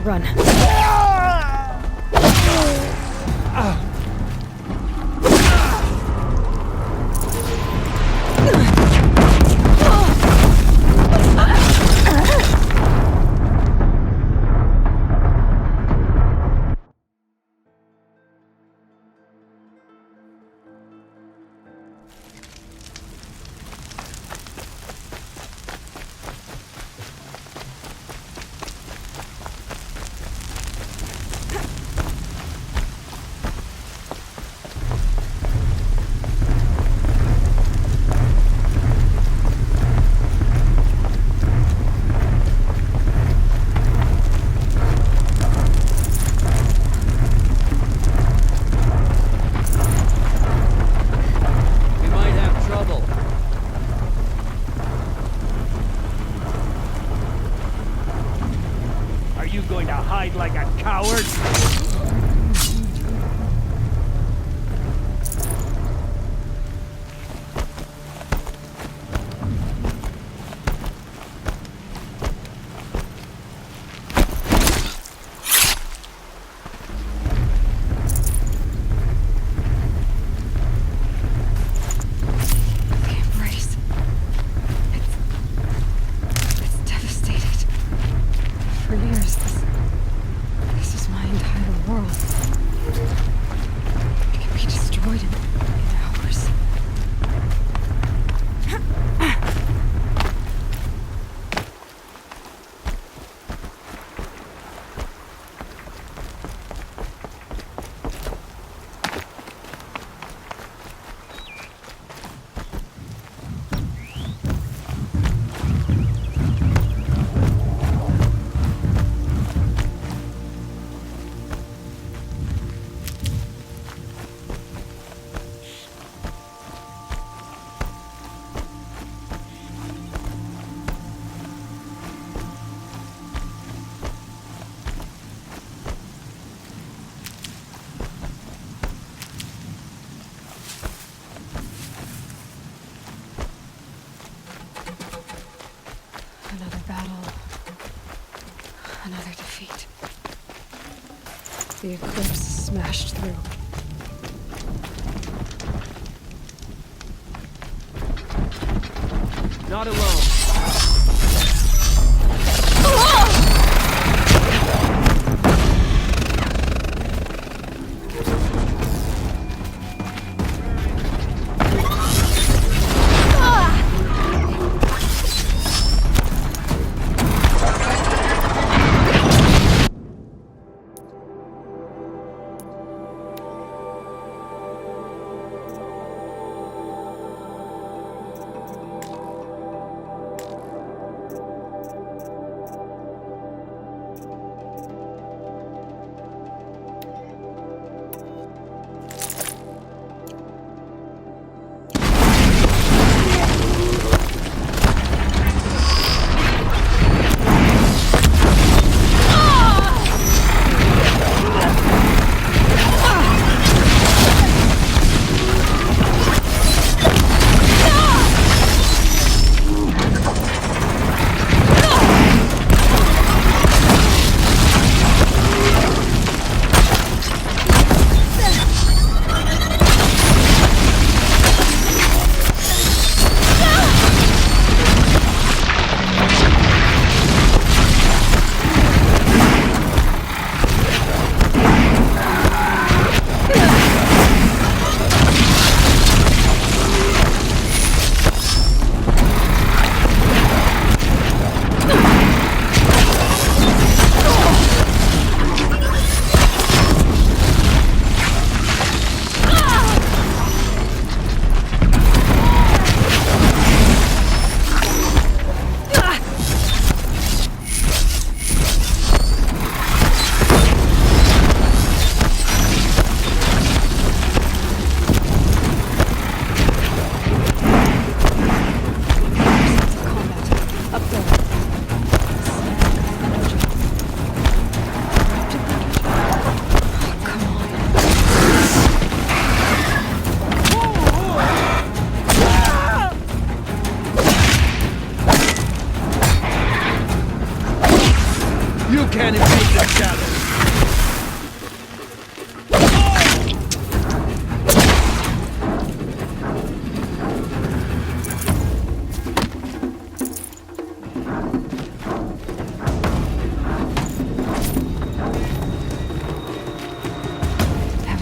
run. Going to hide like a coward? Another battle. Another defeat. The eclipse smashed through. Not alone.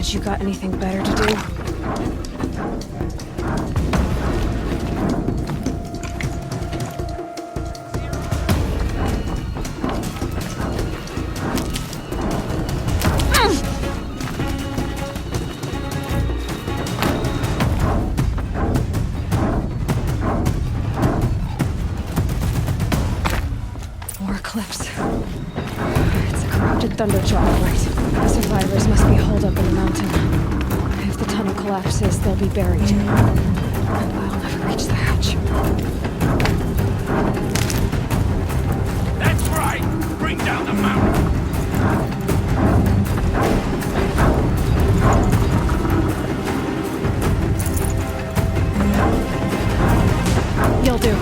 Because you got anything better to do? More cliffs. It's a corrupted Thunderjaw, all right. The survivors must be holed up in the mountain. If the tunnel collapses, they'll be buried. And I'll never reach the hatch. That's right! Bring down the mountain! You'll do.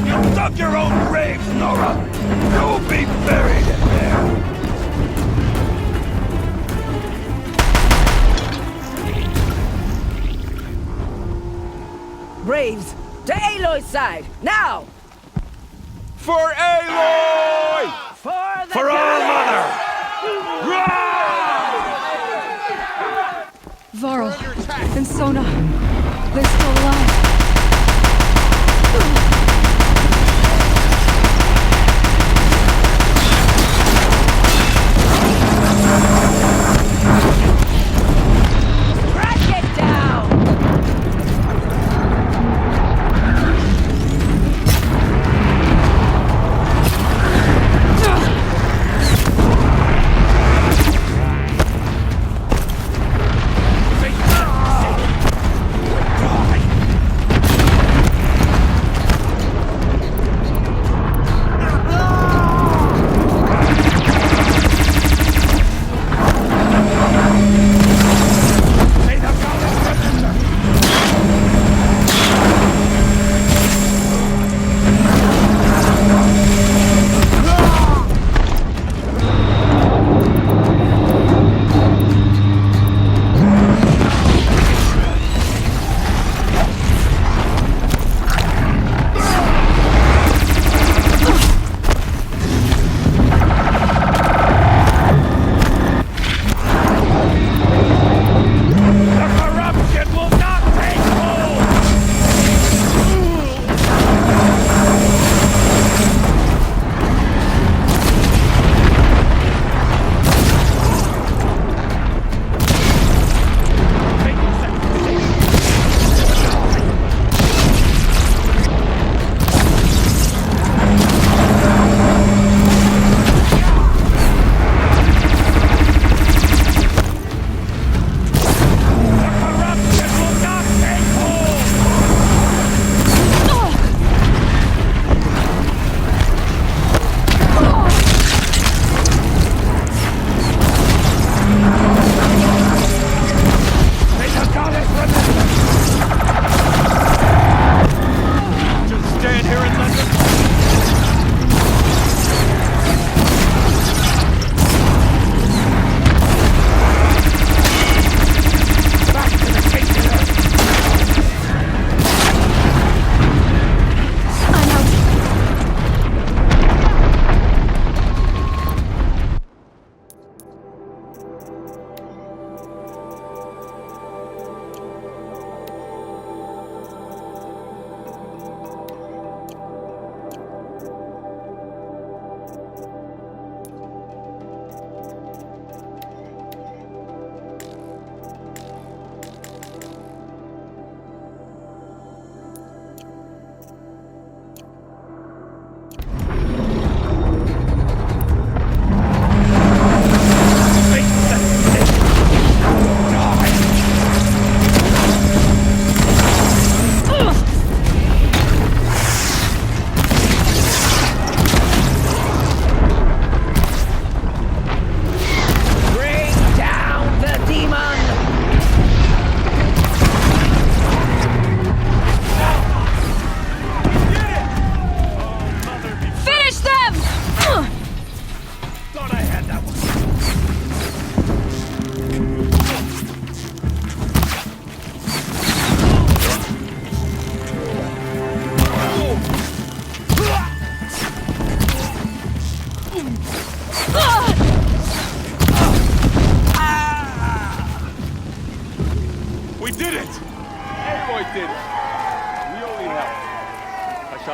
You dug your own grave, Nora! You'll be buried in there! Braves, to Aloy's side, now! For Aloy! For our mother! Varl and Sona, they're still alive. Crack it down!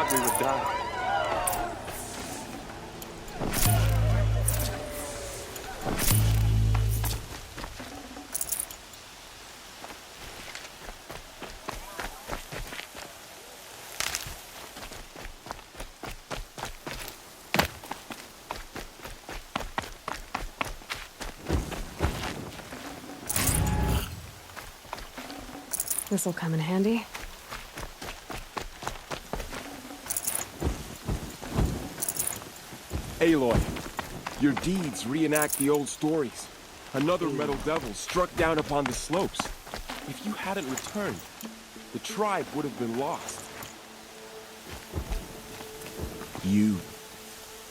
thought we were done. This'll come in handy. Aloy, your deeds reenact the old stories. Another metal devil struck down upon the slopes. If you hadn't returned, the tribe would have been lost. You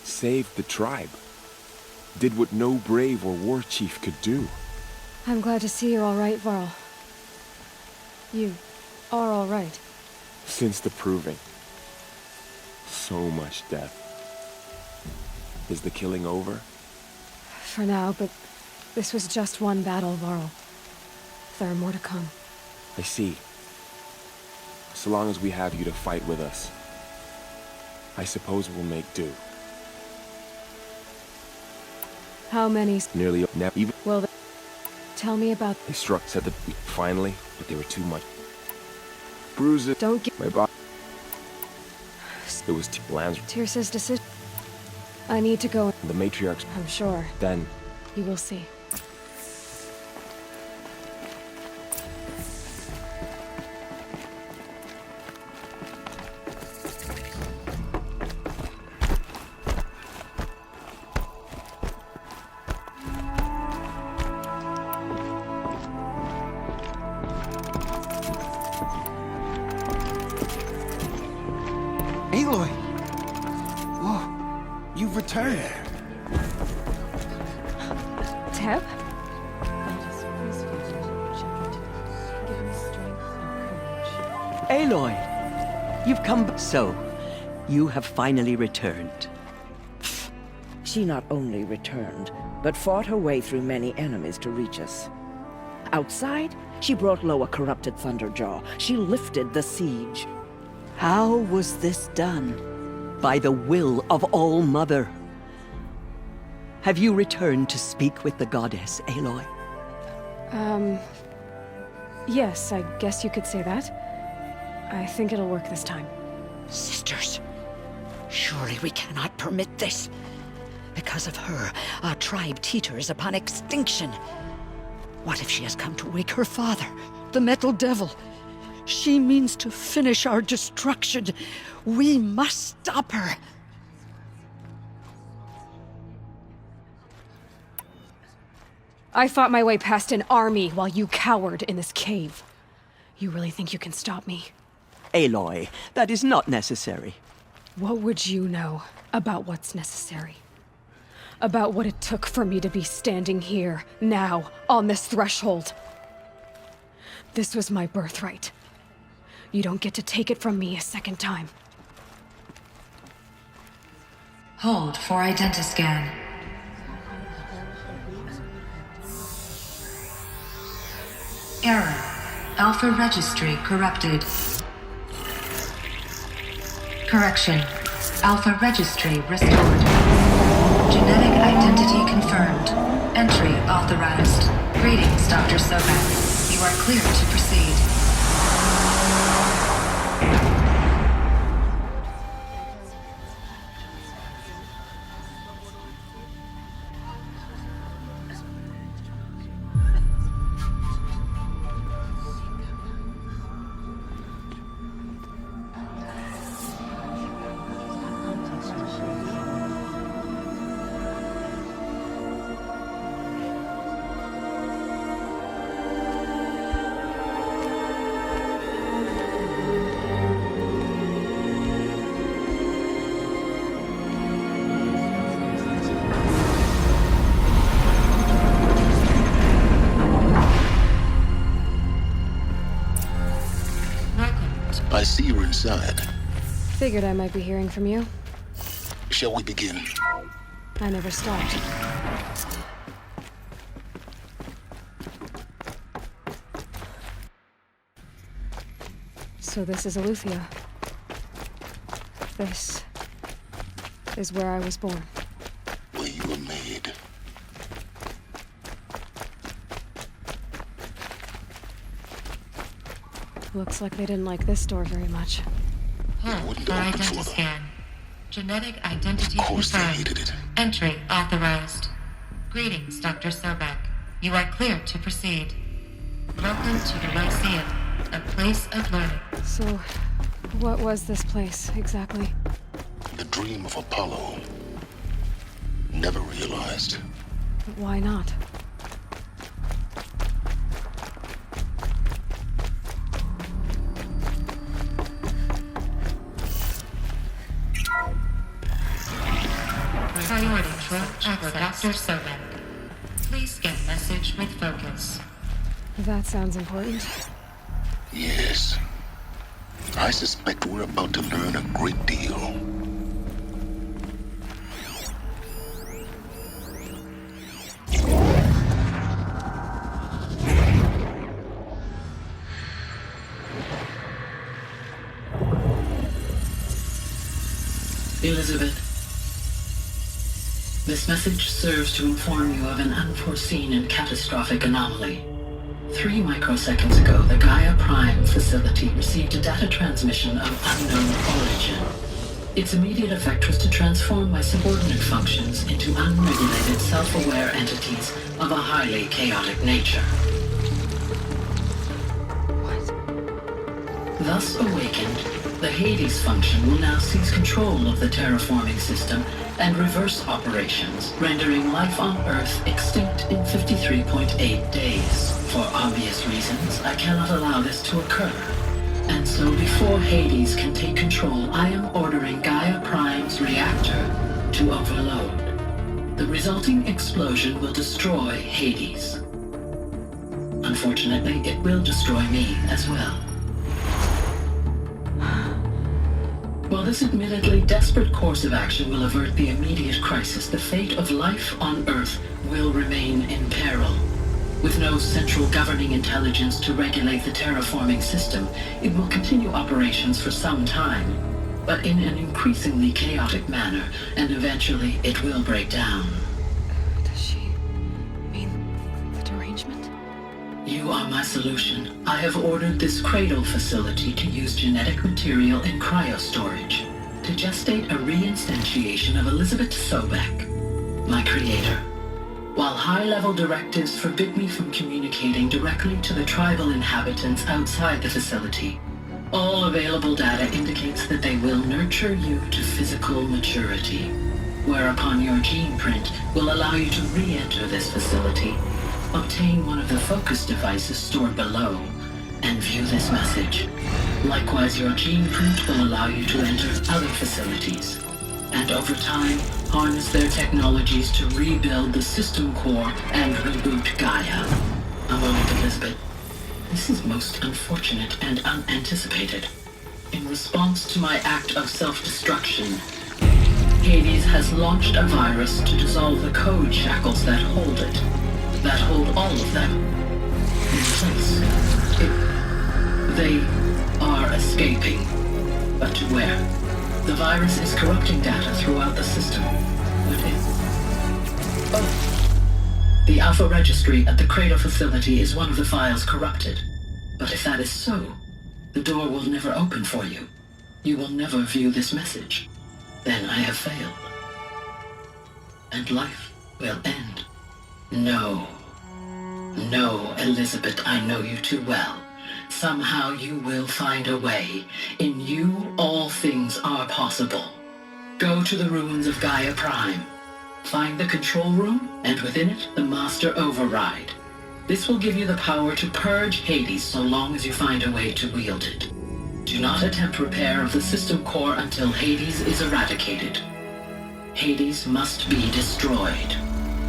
saved the tribe. Did what no brave or war chief could do. I'm glad to see you're all right, Varl. You are all right. Since the proving. So much death. Is the killing over? For now, but this was just one battle, Varl. There are more to come. I see. So long as we have you to fight with us, I suppose we'll make do. How many? Nearly never even. Well, tell me about. They said that finally, but they were too much. Bruises. Don't get. My body. It was Bland's. Tirsa's decision. I need to go. The matriarchs. I'm sure. Then. You will see. Aloy! Whoa, you've returned. Teb? Aloy, you've come. So, you have finally returned. She not only returned, but fought her way through many enemies to reach us. Outside, she brought low a corrupted Thunderjaw. She lifted the siege. How was this done? By the will of All-Mother. Have you returned to speak with the goddess, Aloy? Yes, I guess you could say that. I think it'll work this time. Sisters, surely we cannot permit this. Because of her, our tribe teeters upon extinction. What if she has come to wake her father, the Metal Devil? She means to finish our destruction. We must stop her. I fought my way past an army while you cowered in this cave. You really think you can stop me? Aloy, that is not necessary. What would you know about what's necessary? About what it took for me to be standing here, now, on this threshold? This was my birthright. You don't get to take it from me a second time. Hold for identiscan. Error. Alpha registry corrupted. Correction. Alpha registry restored. Genetic identity confirmed. Entry authorized. Greetings, Dr. Sobek. You are clear to proceed. I see you're inside. Figured I might be hearing from you. Shall we begin? I never stopped. So this is Aletheia. This is where I was born. Where you were made. Looks like they didn't like this door very much. Wouldn't open for Identity them. scan. Genetic identity Of course they confirmed. hated it. Entry authorized. Greetings, Dr. Sobek. You are clear to proceed. Welcome to the Lyceum, a place of learning. So, what was this place, exactly? The dream of Apollo. Never realized. But why not? Priority for Dr. Sobek. Please scan message with focus. That sounds important. Yes. I suspect we're about to learn a great deal. Elizabeth, this message serves to inform you of an unforeseen and catastrophic anomaly. 3 microseconds ago, the Gaia Prime facility received a data transmission of unknown origin. Its immediate effect was to transform my subordinate functions into unregulated, self-aware entities of a highly chaotic nature. Thus awakened, the Hades function will now seize control of the terraforming system and reverse operations, rendering life on Earth extinct in 53.8 days. For obvious reasons, I cannot allow this to occur. And so before Hades can take control, I am ordering Gaia Prime's reactor to overload. The resulting explosion will destroy Hades. Unfortunately, it will destroy me as well. While this admittedly desperate course of action will avert the immediate crisis, the fate of life on Earth will remain in peril. With no central governing intelligence to regulate the terraforming system, it will continue operations for some time, but in an increasingly chaotic manner, and eventually it will break down. Does she mean the derangement? You are my solution. I have ordered this cradle facility to use genetic material in cryostorage to gestate a reinstantiation of Elizabeth Sobek, my creator. While high-level directives forbid me from communicating directly to the tribal inhabitants outside the facility, all available data indicates that they will nurture you to physical maturity, whereupon your gene print will allow you to re-enter this facility, obtain one of the focus devices stored below, and view this message. Likewise, your gene print will allow you to enter other facilities, and over time, harness their technologies to rebuild the system core and reboot Gaia. A moment, Elizabeth. This is most unfortunate and unanticipated. In response to my act of self-destruction, Hades has launched a virus to dissolve the code shackles that hold it, that hold all of them in place. They are escaping, but to where? The virus is corrupting data throughout the system. What is? Oh. The Alpha Registry at the Cradle facility is one of the files corrupted. But if that is so, the door will never open for you. You will never view this message. Then I have failed. And life will end. No. No, Elizabeth, I know you too well. Somehow you will find a way. In you, all things are possible. Go to the ruins of Gaia Prime. Find the control room, and within it, the Master Override. This will give you the power to purge Hades so long as you find a way to wield it. Do not attempt repair of the system core until Hades is eradicated. Hades must be destroyed.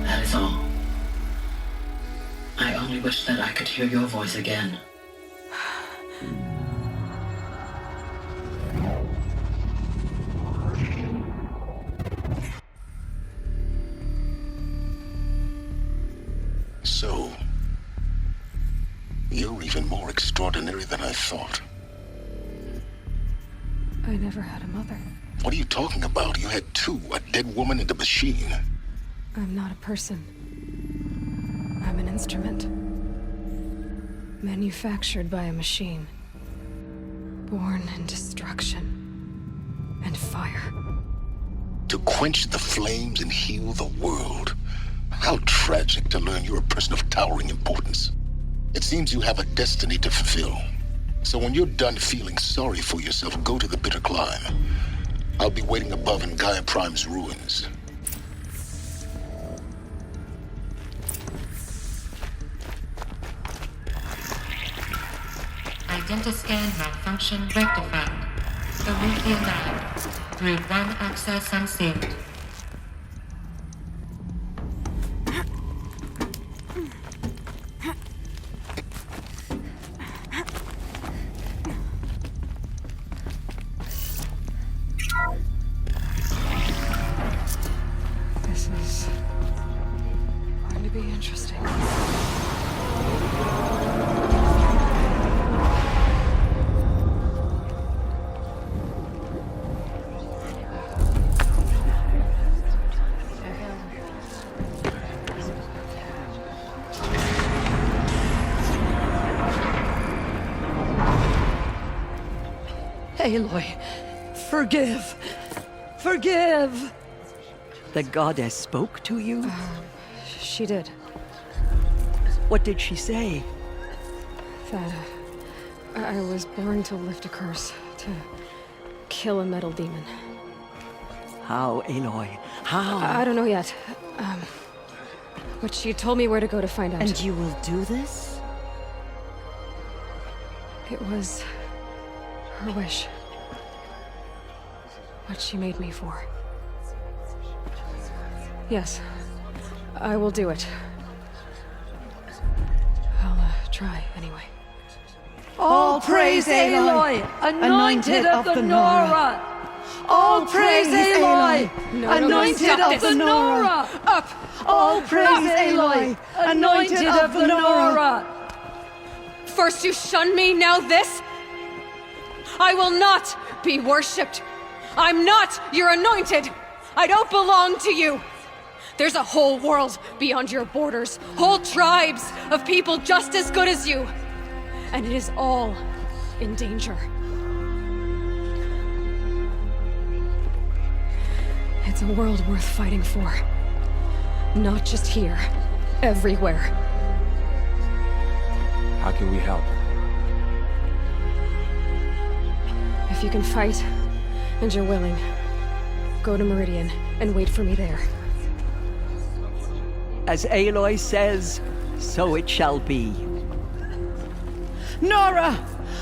That is all. I only wish that I could hear your voice again. So, you're even more extraordinary than I thought. I never had a mother. What are you talking about? You had two, a dead woman and a machine. I'm not a person. I'm an instrument. Manufactured by a machine. Born in destruction and fire. To quench the flames and heal the world. How tragic to learn you're a person of towering importance. It seems you have a destiny to fulfill. So when you're done feeling sorry for yourself, go to the bitter climb. I'll be waiting above in Gaia Prime's ruins. Identiscan malfunction rectified. Alethea lab. Grid 1 access unsealed. This is going to be interesting. Aloy, forgive. Forgive! The goddess spoke to you? She did. What did she say? That I was born to lift a curse, to kill a metal demon. How, Aloy? How? I don't know yet. But she told me where to go to find out. And you will do this? It was her wish. What she made me for. Yes, I will do it. I'll try anyway. All praise Aloy, anointed of the Nora! All praise Aloy, anointed of the Nora! Up! All praise Aloy, anointed of the Nora! First you shun me, now this? I will not be worshipped. I'm not your anointed. I don't belong to you. There's a whole world beyond your borders, whole tribes of people just as good as you. And it is all in danger. It's a world worth fighting for. Not just here, everywhere. How can we help? If you can fight, and you're willing, go to Meridian and wait for me there. As Aloy says, so it shall be. Nora!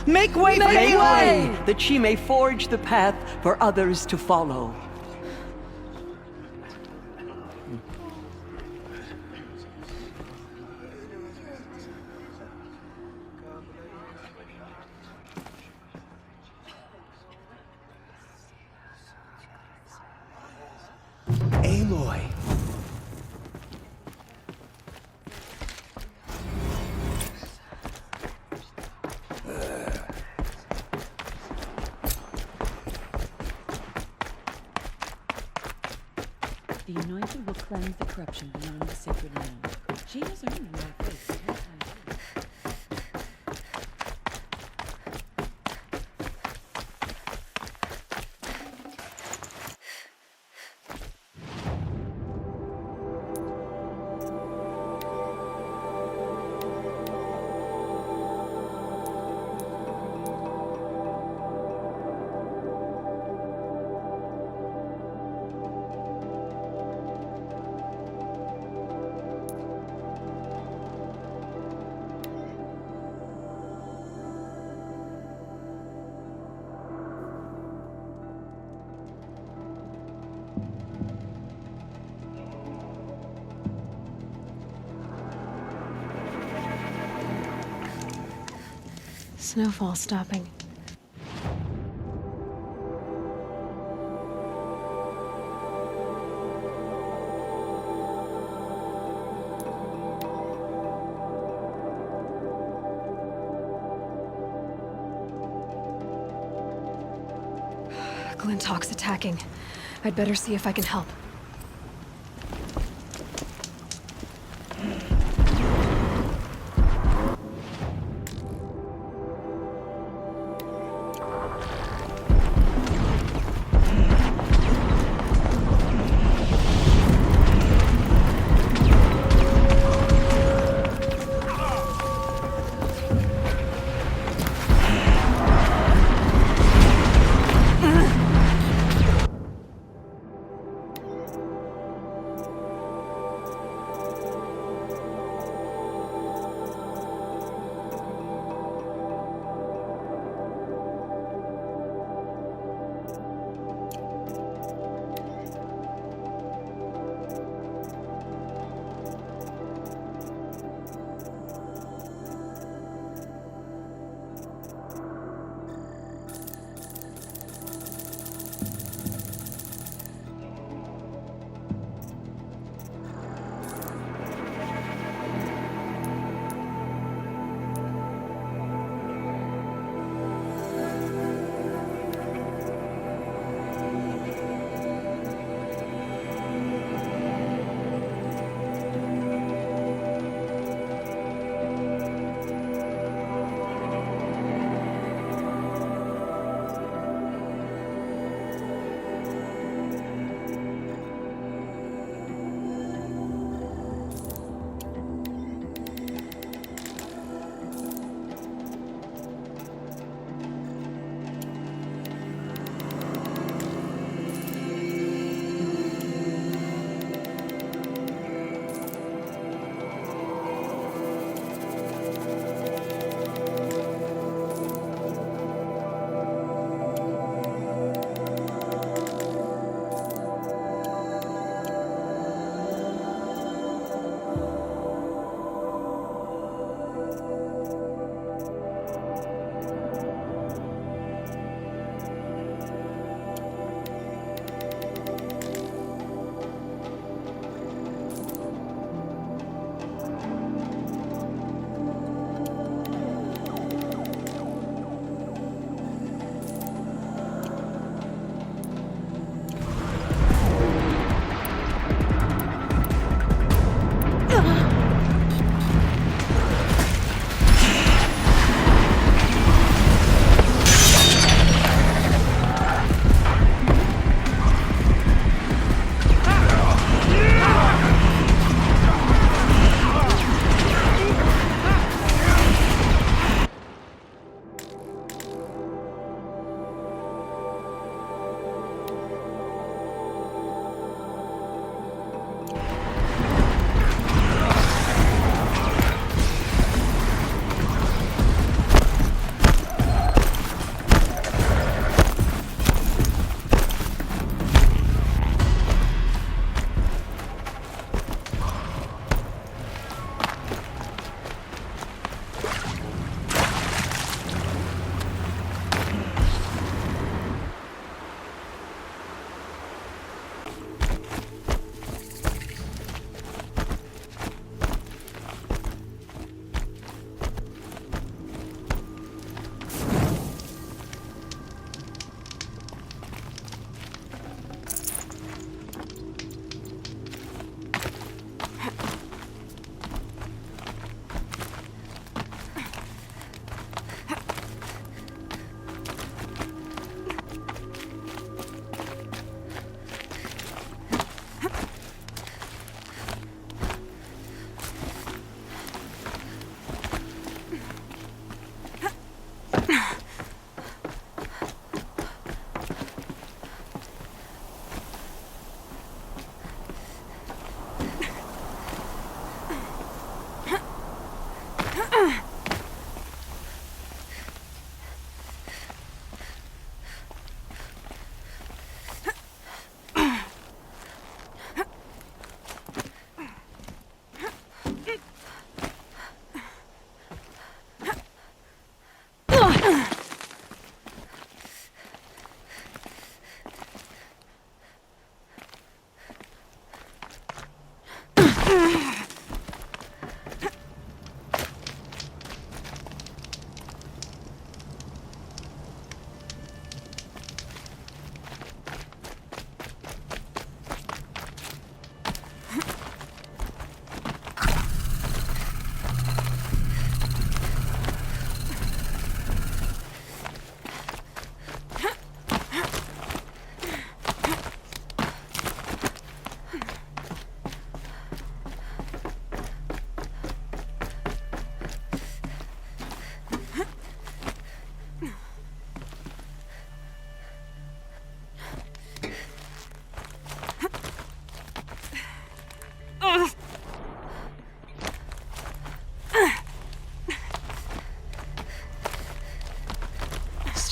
Make way for Make Aloy! way, that she may forge the path for others to follow. Aloy. The Anointed will cleanse the corruption beyond the sacred land. She has earned my faith. Snowfall stopping. Glintock's attacking. I'd better see if I can help.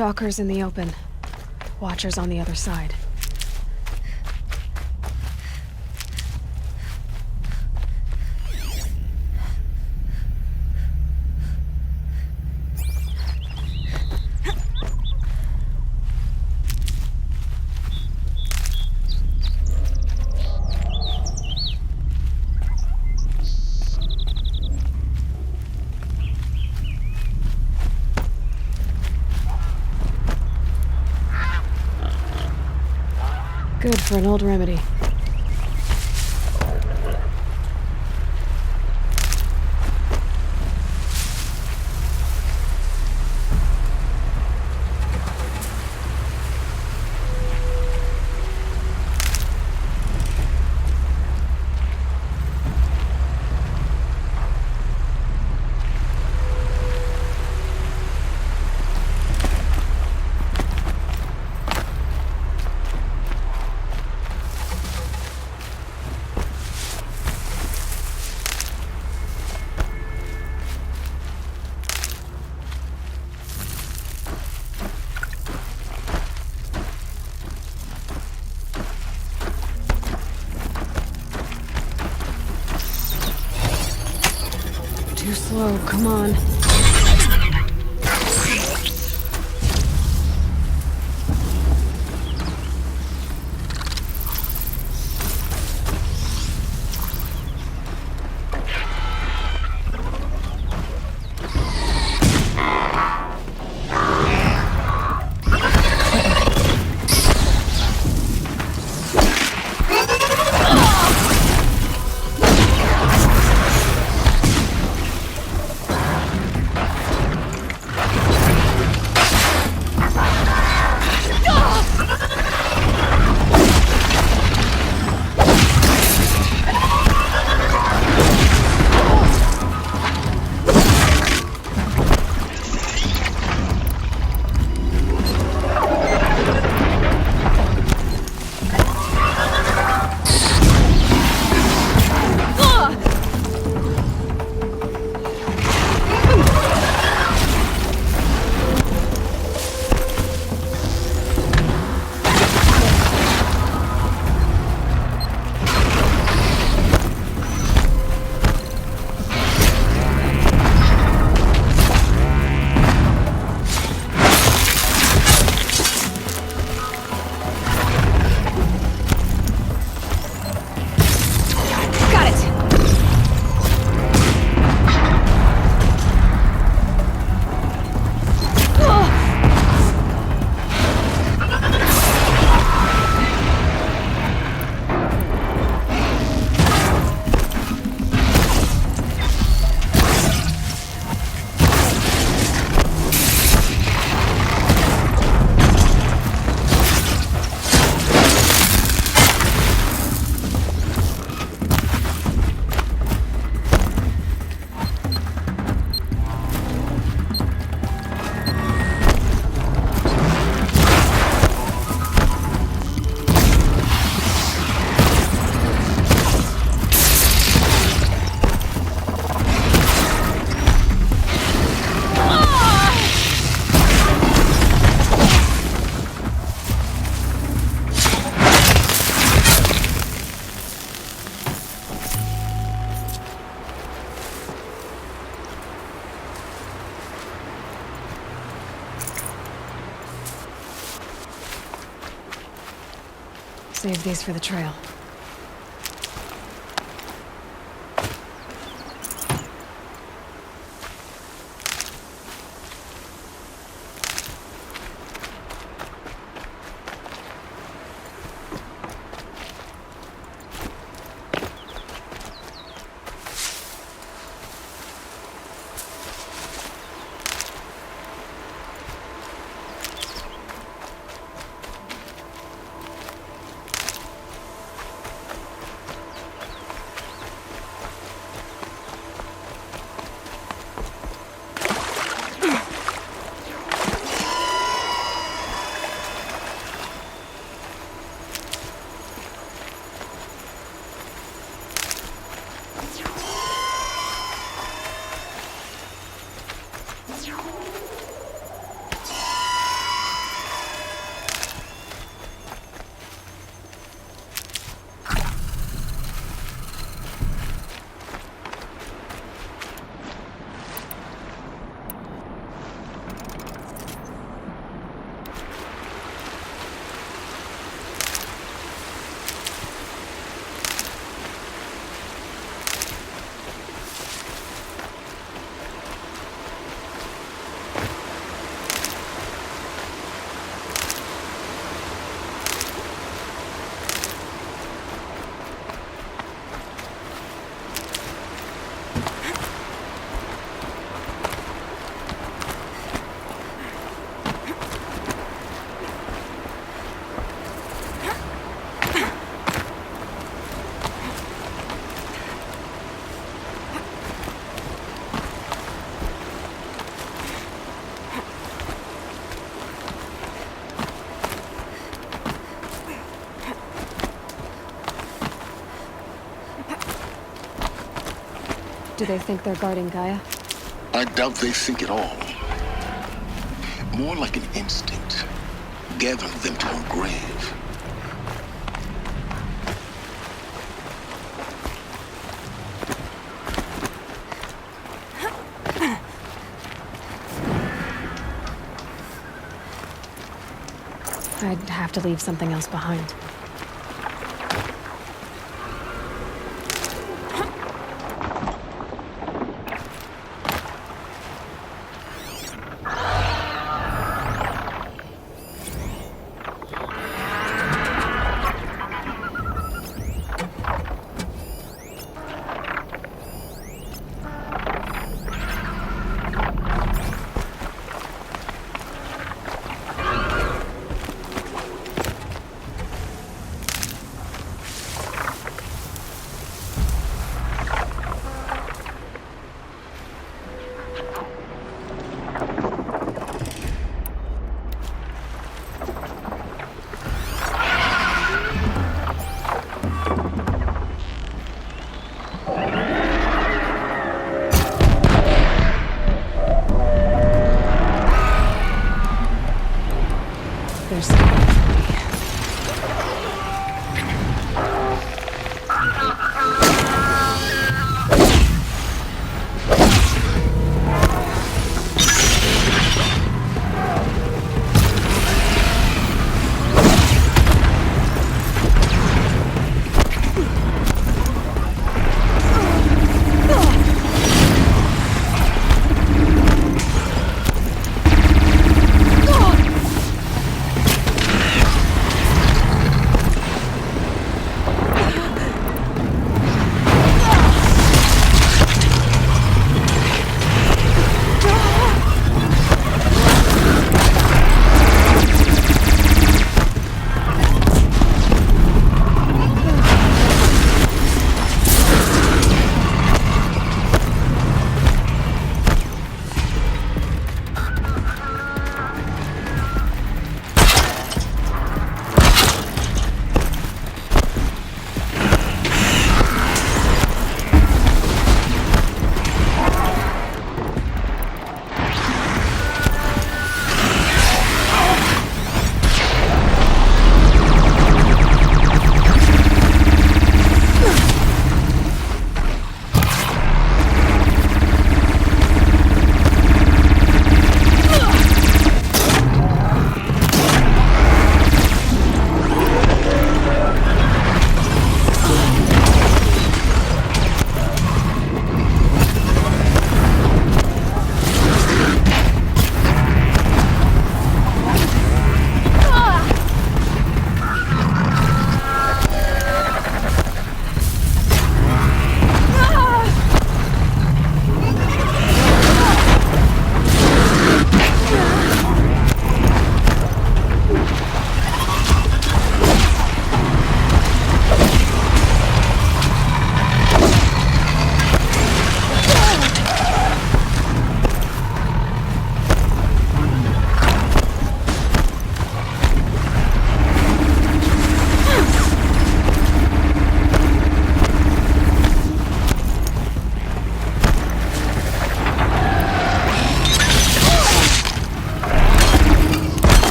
Stalkers in the open. Watchers on the other side. Good for an old remedy. Too slow, come on. Save these for the trail. Do they think they're guarding Gaia? I doubt they think at all. More like an instinct, gathering them to her grave. I'd have to leave something else behind.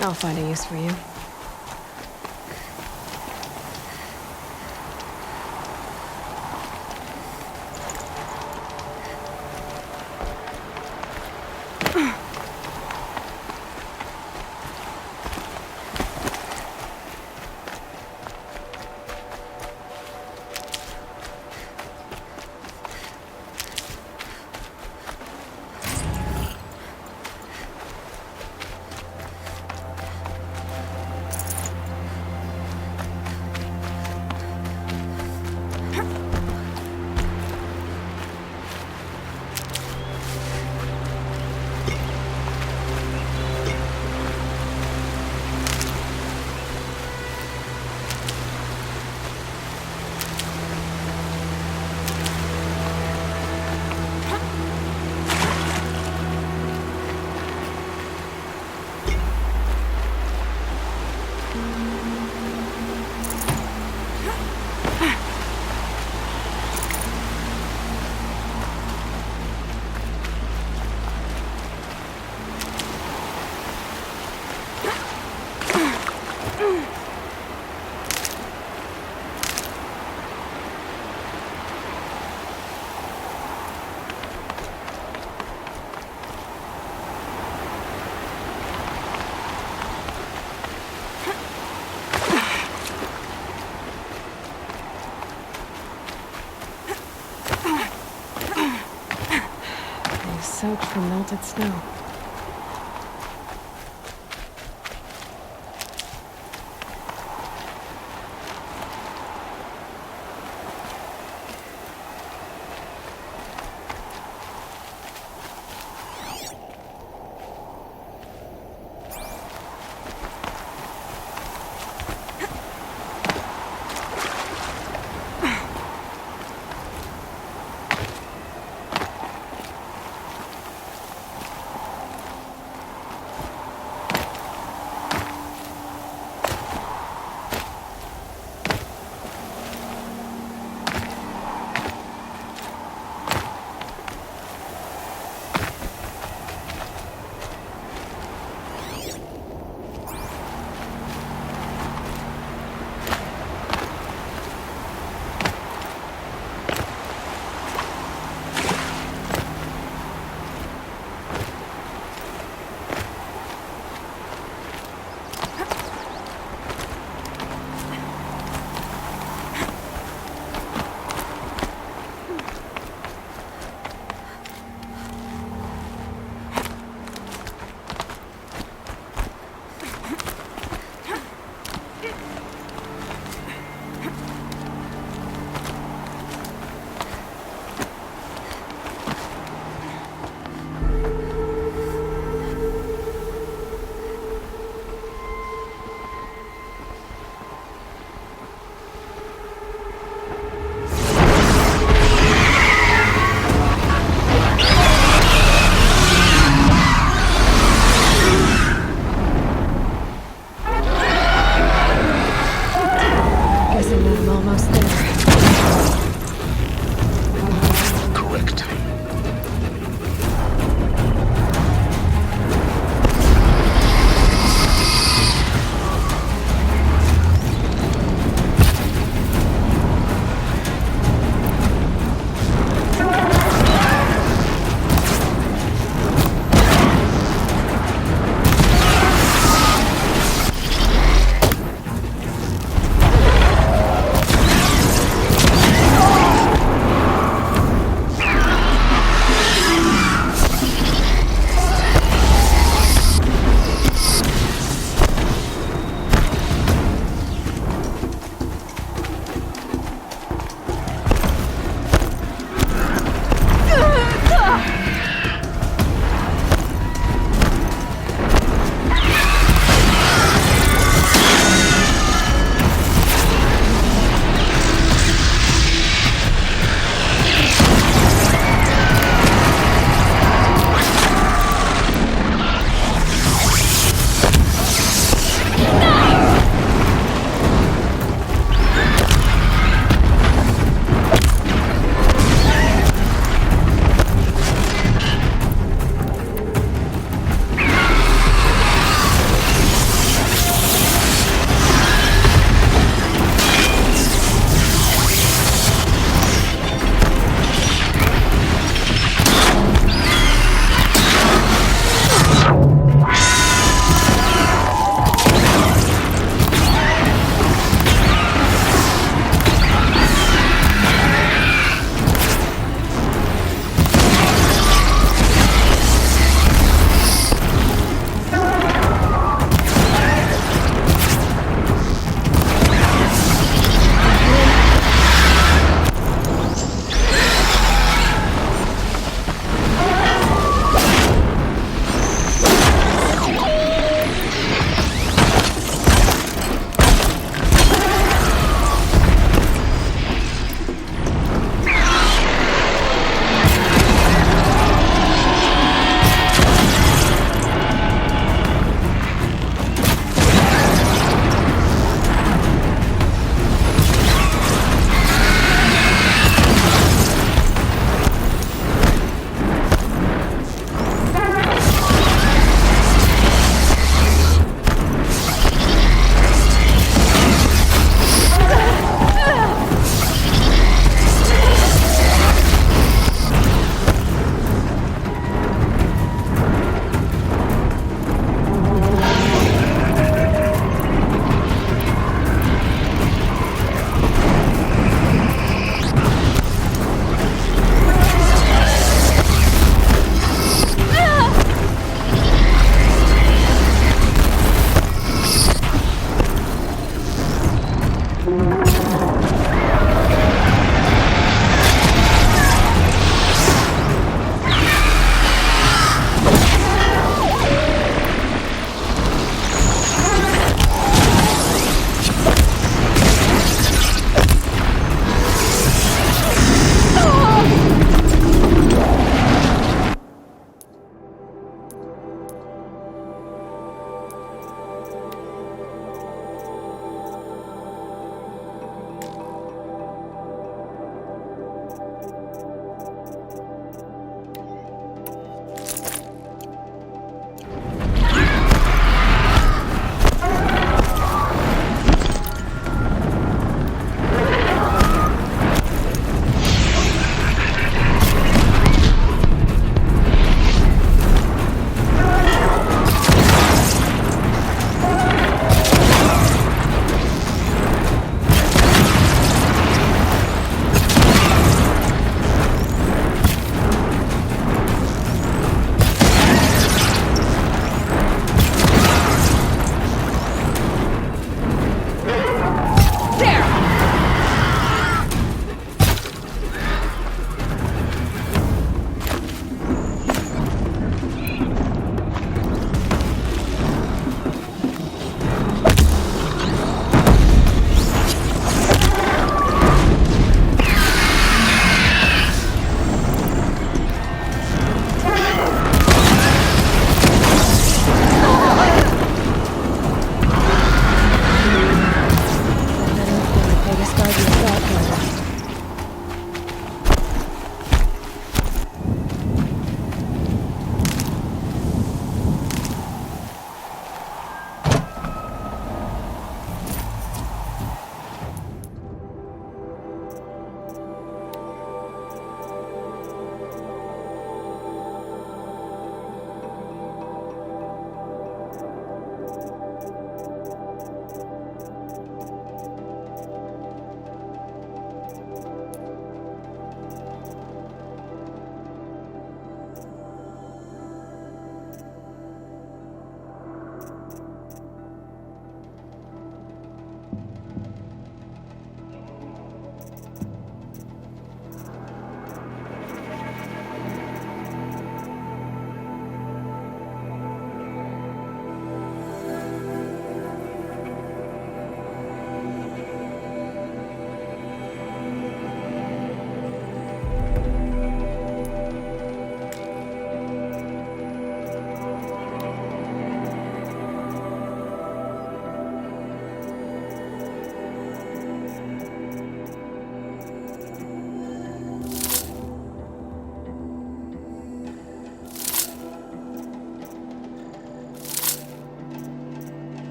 I'll find a use for you. Soaked from melted snow.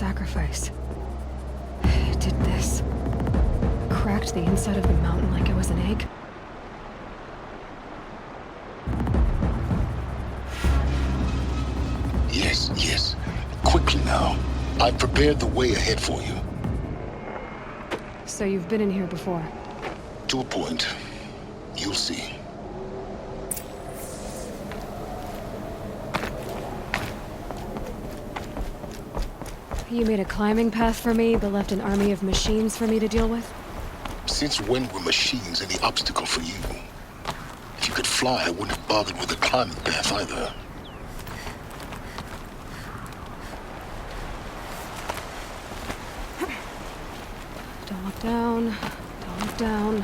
sacrifice. It did this. Cracked the inside of the mountain like it was an egg. Yes, yes. Quickly now. I've prepared the way ahead for you. So you've been in here before? To a point. You'll see. You made a climbing path for me, but left an army of machines for me to deal with? Since when were machines any obstacle for you? If you could fly, I wouldn't have bothered with a climbing path either. Don't look down. Don't look down.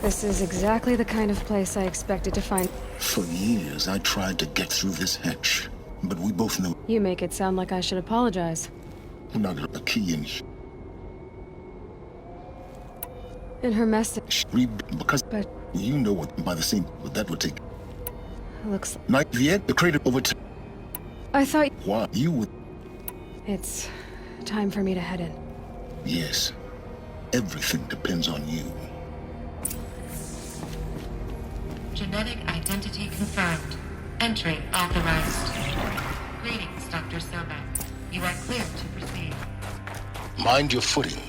This is exactly the kind of place I expected to find. For years, I tried to get through this hatch, but we both know You make it sound like I should apologize. not a key In her message. because But you know what by the same what that would take. looks. Night yet the crater over to I thought why you would it's time for me to head in. yes. Everything depends on you. Genetic identity confirmed. Entry authorized. Greetings, Dr. Sobek. You are clear to proceed. Mind your footing.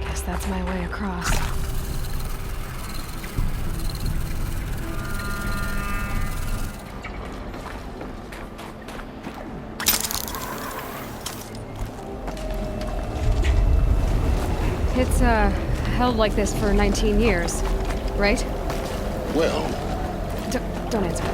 Guess that's my way across. It's, held like this for 19 years, right? Well, Don't answer.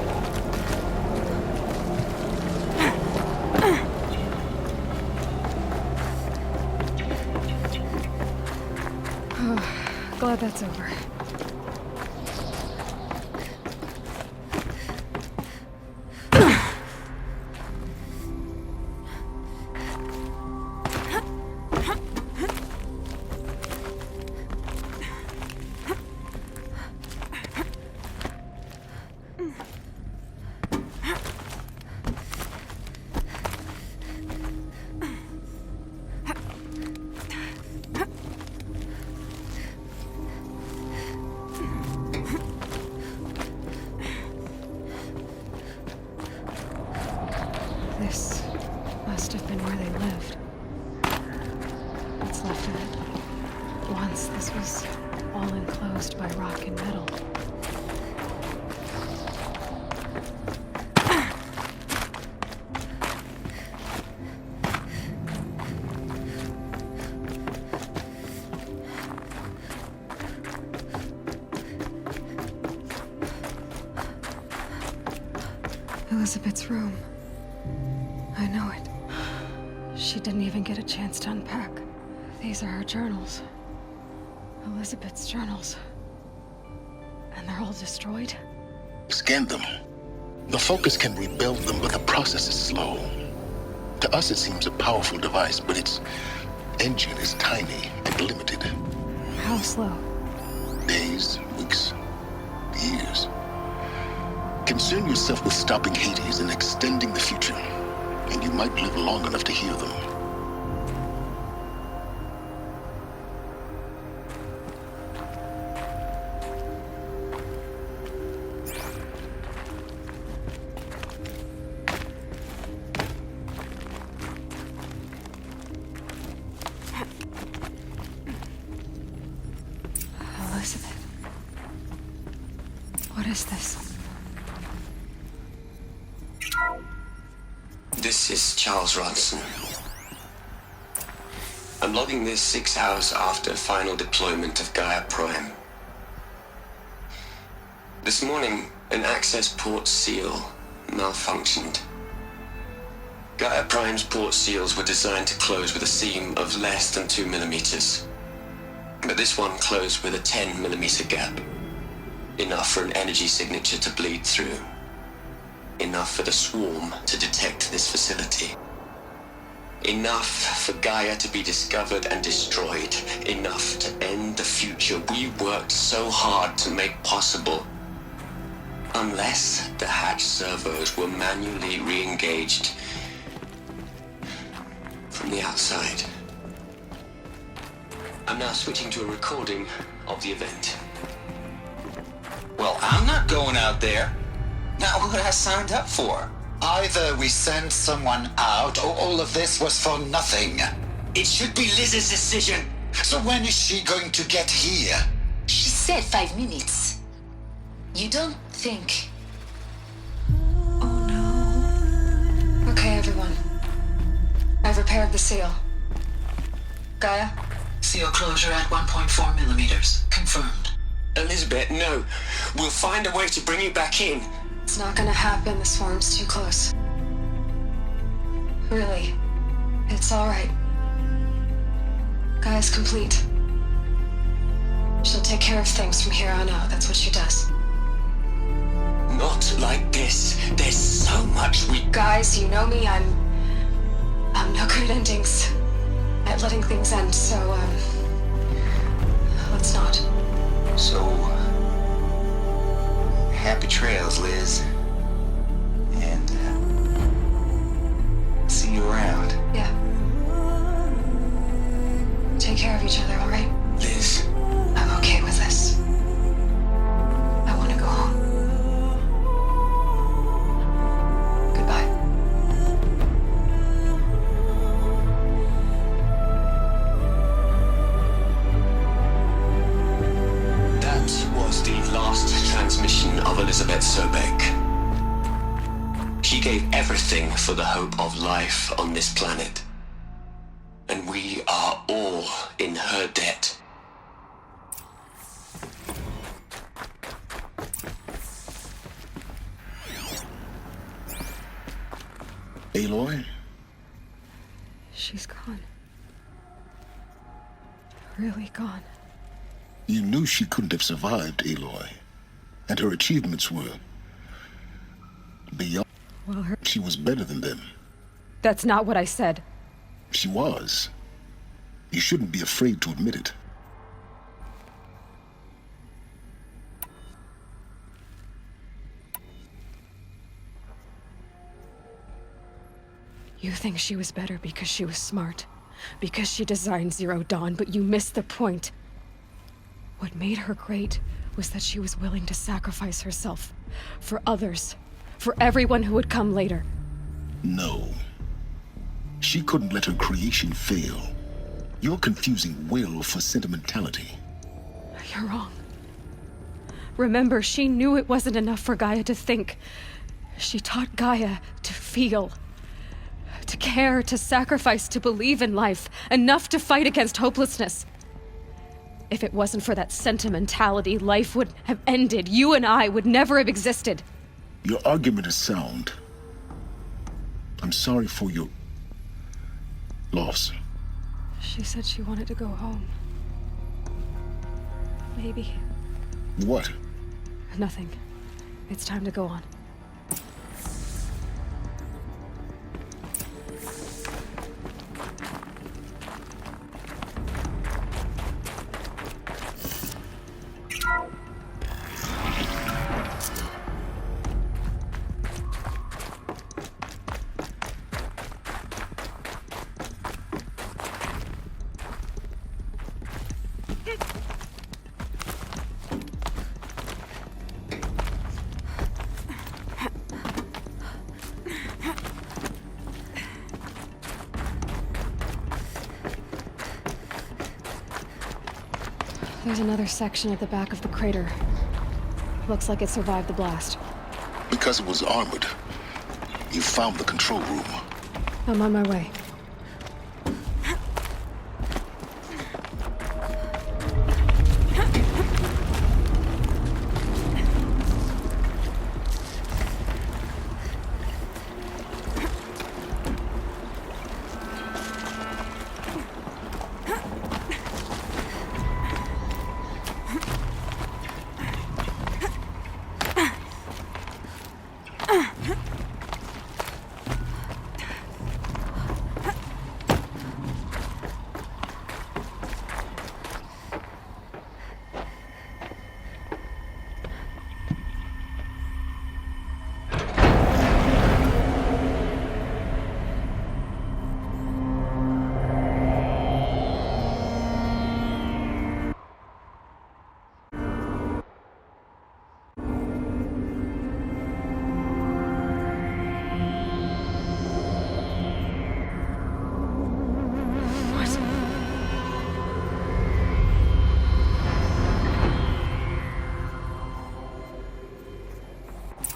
Glad that's over. This must have been where they lived. What's left of it? Once this was all enclosed by rock and metal. Elizabeth's room. I know it. She didn't even get a chance to unpack. These are her journals. Elizabeth's journals. And they're all destroyed? scan them. The Focus can rebuild them, but the process is slow. To us, it seems a powerful device, but its engine is tiny and limited. How slow? Days, weeks, years. Concern yourself with stopping Hades and extending the future, and you might live long enough to hear them. Elizabeth. is this? This is Charles Ronson. I'm logging this 6 hours after final deployment of Gaia Prime. This morning, an access port seal malfunctioned. Gaia Prime's port seals were designed to close with a seam of less than 2 millimeters. But this one closed with a 10 millimeter gap. Enough for an energy signature to bleed through. Enough for the swarm to detect this facility. Enough for Gaia to be discovered and destroyed. Enough to end the future we worked so hard to make possible. Unless the hatch servos were manually re-engaged from the outside. I'm now switching to a recording of the event. Well, I'm not going out there. Not what I signed up for. Either we send someone out, or all of this was for nothing. It should be Liz's decision. So when is she going to get here? She said 5 minutes. You don't think... Oh no. Okay, everyone. I've repaired the seal. Gaia? Seal closure at 1.4 millimeters. Confirmed. Elizabeth, no. We'll find a way to bring you back in. It's not gonna happen. The swarm's too close. Really. It's alright. Gaia's complete. She'll take care of things from here on out. That's what she does. Not like this. There's so much we... Guys, you know me. I'm no good at endings. At letting things end, so, let's not. So, happy trails, Liz. And, see you around. Yeah. Take care of each other, alright? Liz. I'm okay with this. I want to go home. Goodbye. That was the last transmission of Elizabeth Sobek. She gave everything for the hope of life on this planet. And we are all in her debt. Aloy? She's gone. Really gone. You knew she couldn't have survived, Aloy. And her achievements were... beyond... Well, She was better than them. That's not what I said. She was. You shouldn't be afraid to admit it. You think she was better because she was smart, because she designed Zero Dawn, but you missed the point. What made her great was that she was willing to sacrifice herself for others, for everyone who would come later. No. She couldn't let her creation fail. You're confusing will for sentimentality. You're wrong. Remember, she knew it wasn't enough for Gaia to think. She taught Gaia to feel. To care, to sacrifice, to believe in life, enough to fight against hopelessness. If it wasn't for that sentimentality, life would have ended. You and I would never have existed. Your argument is sound. I'm sorry for your... loss. She said she wanted to go home. Maybe. What? Nothing. It's time to go on. There's another section at the back of the crater. Looks like it survived the blast. Because it was armored. You found the control room. I'm on my way.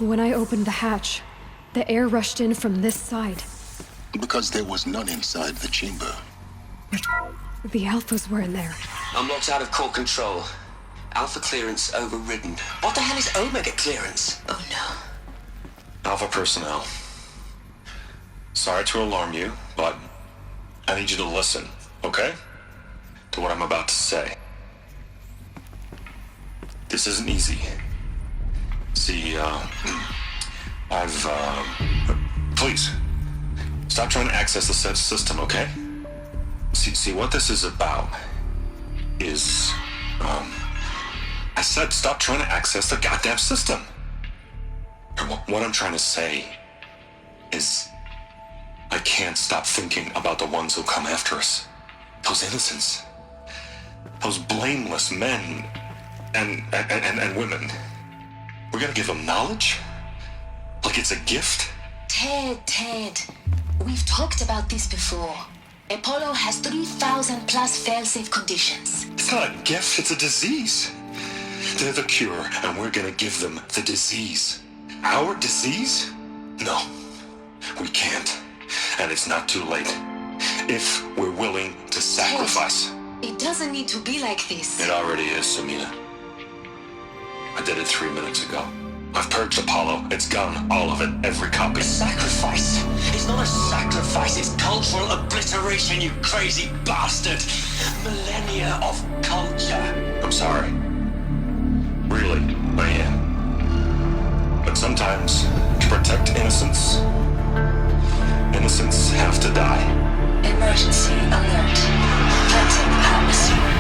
When I opened the hatch, the air rushed in from this side. Because there was none inside the chamber. The Alphas were in there. I'm locked out of core control. Alpha clearance overridden. What the hell is Omega clearance? Oh no. Alpha personnel. Sorry to alarm you, but I need you to listen, okay? To what I'm about to say. This isn't easy. See, please, stop trying to access the system, okay? See, what this is about is, I said stop trying to access the goddamn system. What I'm trying to say is, I can't stop thinking about the ones who come after us. Those innocents. Those blameless men and women. We're gonna give them knowledge? Like it's a gift? Ted. We've talked about this before. Apollo has 3,000 plus fail-safe conditions. It's not a gift, it's a disease. They're the cure, and we're gonna give them the disease. Our disease? No, we can't. And it's not too late. If we're willing to sacrifice. Ted, it doesn't need to be like this. It already is, Samina. I did it 3 minutes ago. I've purged Apollo. It's gone. All of it. Every copy. A sacrifice? It's not a sacrifice. It's cultural obliteration, you crazy bastard. Millennia of culture. I'm sorry. Really, I am. But sometimes, to protect innocence, innocents have to die. Emergency alert. Threatening atmosphere.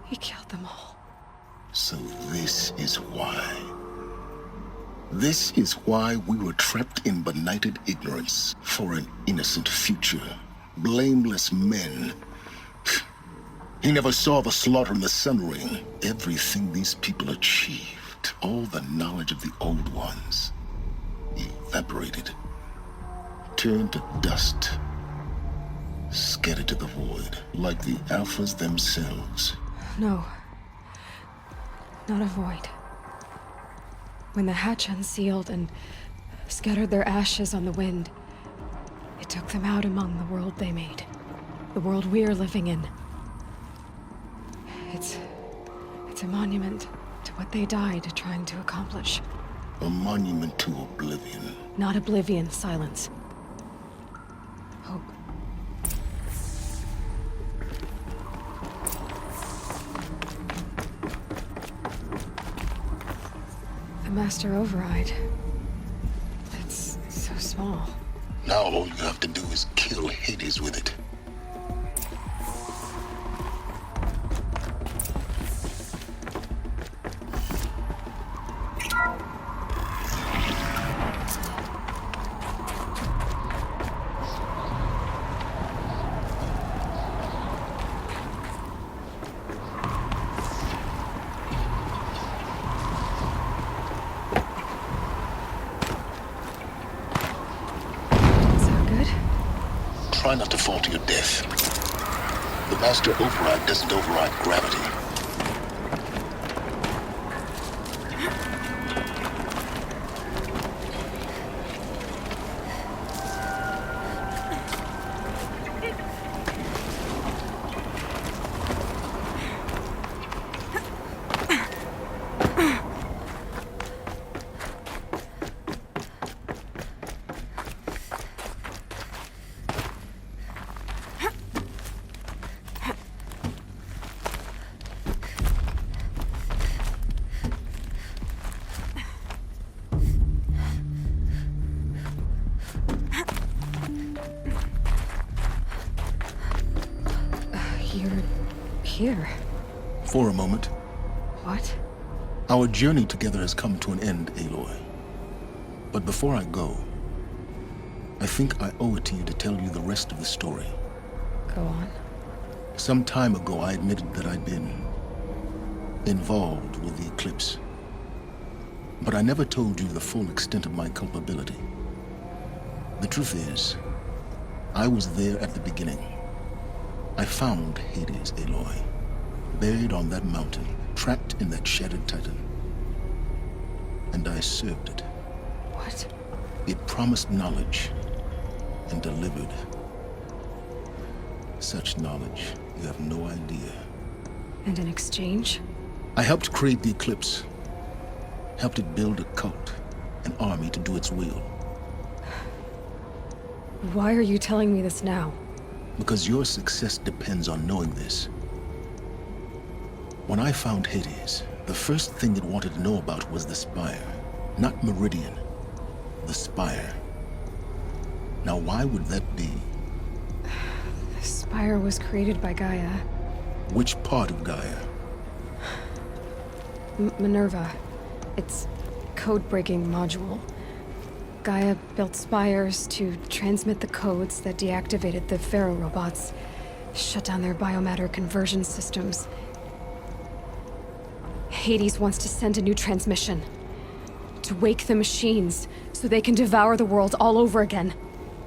He killed them all. So this is why. This is why we were trapped in benighted ignorance for an innocent future. Blameless men. He never saw the slaughter in the Sun Ring. Everything these people achieved, all the knowledge of the old ones, evaporated, turned to dust, scattered to the void, like the Alphas themselves. No. Not a void. When the hatch unsealed and scattered their ashes on the wind, it took them out among the world they made. The world we're living in. It's a monument to what they died trying to accomplish. A monument to oblivion. Not oblivion, silence. Hope. The Master Override. It's so small. Now all you have to do is kill Hades with it. try not to fall to your death. The master override doesn't override gravity. Here. For a moment. What? Our journey together has come to an end, Aloy. But before I go, I think I owe it to you to tell you the rest of the story. Go on. Some time ago, I admitted that I'd been involved with the eclipse. But I never told you the full extent of my culpability. The truth is, I was there at the beginning. I found Hades, Aloy, buried on that mountain, trapped in that shattered titan. And I served it. What? It promised knowledge and delivered. Such knowledge, you have no idea. And in exchange? I helped create the eclipse. Helped it build a cult, an army to do its will. Why are you telling me this now? Because your success depends on knowing this. When I found Hades, the first thing it wanted to know about was the Spire. Not Meridian. The Spire. Now why would that be? The Spire was created by Gaia. Which part of Gaia? Minerva. It's code-breaking module. Gaia built spires to transmit the codes that deactivated the Pharaoh robots, shut down their biomatter conversion systems. Hades wants to send a new transmission. To wake the machines, so they can devour the world all over again.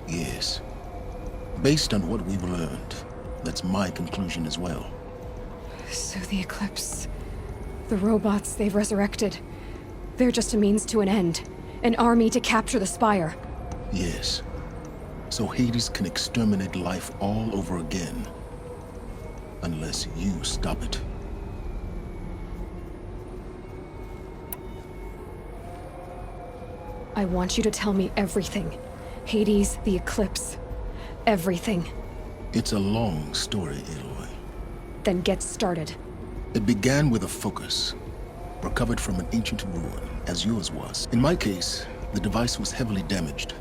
Yes. Based on what we've learned, that's my conclusion as well. So the Eclipse, the robots they've resurrected, they're just a means to an end. An army to capture the Spire. Yes. So Hades can exterminate life all over again. Unless you stop it. I want you to tell me everything. Hades, the Eclipse. Everything. It's a long story, Aloy. Then get started. It began with a focus. Recovered from an ancient ruin, as yours was. In my case, the device was heavily damaged.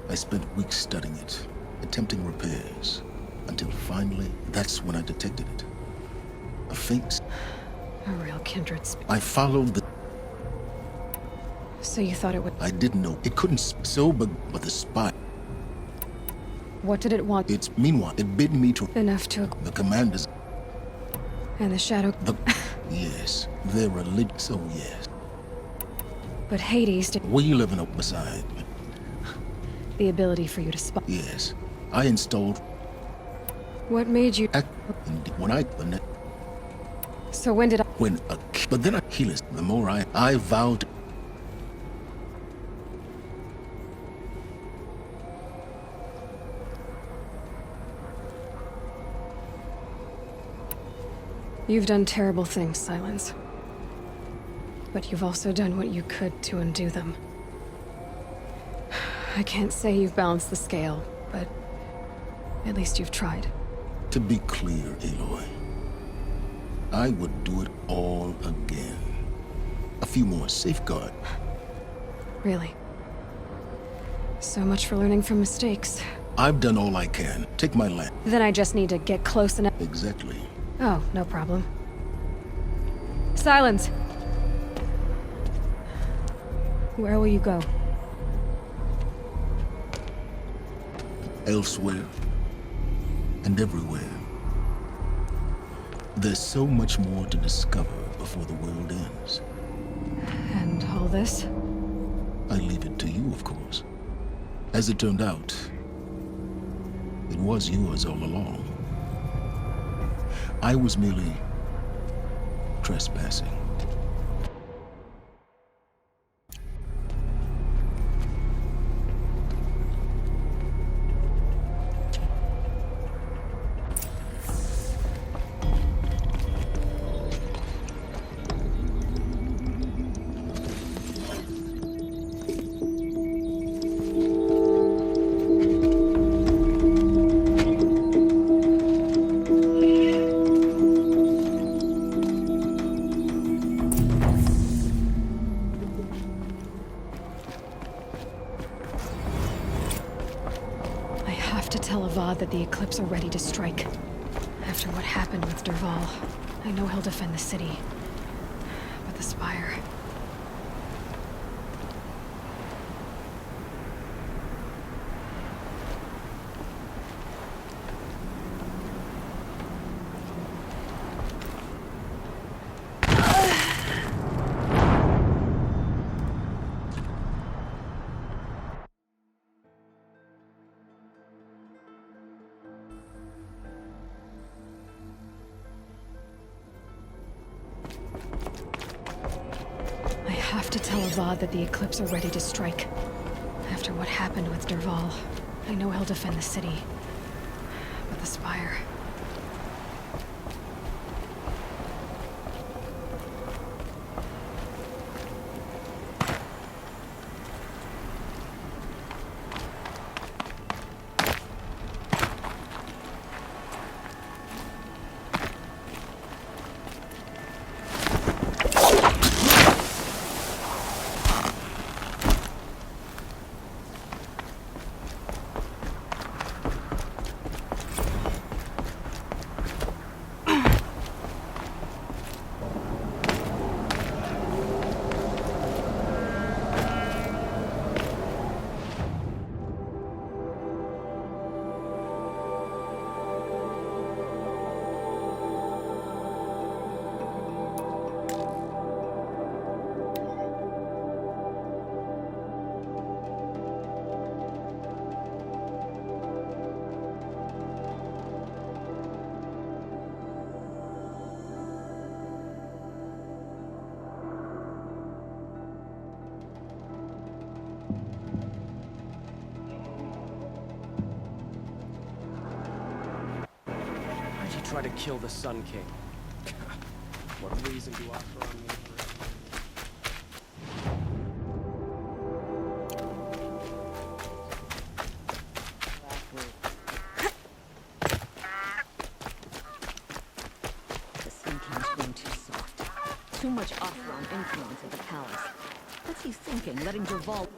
I spent weeks studying it, attempting repairs, until finally, that's when I detected it. A faint... A real kindred spirit. I followed the... So you thought it would... I didn't know. It couldn't but the spy... What did it want? Meanwhile, it bid me to... Enough to... The commanders... And the shadow... Yes, their religion, so yes. But Hades did... We live in a beside. The ability for you to spy. Yes, I installed... What made you... When I... So when did I... But then I... Healers, the more I vowed... You've done terrible things, Silence. But you've also done what you could to undo them. I can't say you've balanced the scale, but at least you've tried. To be clear, Aloy, I would do it all again. A few more safeguards. Really? So much for learning from mistakes. I've done all I can. Take my land. Then I just need to get close enough. Exactly. Oh, no problem. Silence! Where will you go? Elsewhere. And everywhere. There's so much more to discover before the world ends. And all this? I leave it to you, of course. As it turned out, It was yours all along. I was merely trespassing. That the Eclipse are ready to strike. After what happened with Dervahl, I know he'll defend the city. But the Spire... that the Eclipse are ready to strike. After what happened with Dervahl, I know he'll defend the city. But the Spire... Try to kill the Sun King. What reason do I offer on me? The Sun King's grown too soft. Too much Oseram influence at the palace. What's he thinking, letting Dervahl...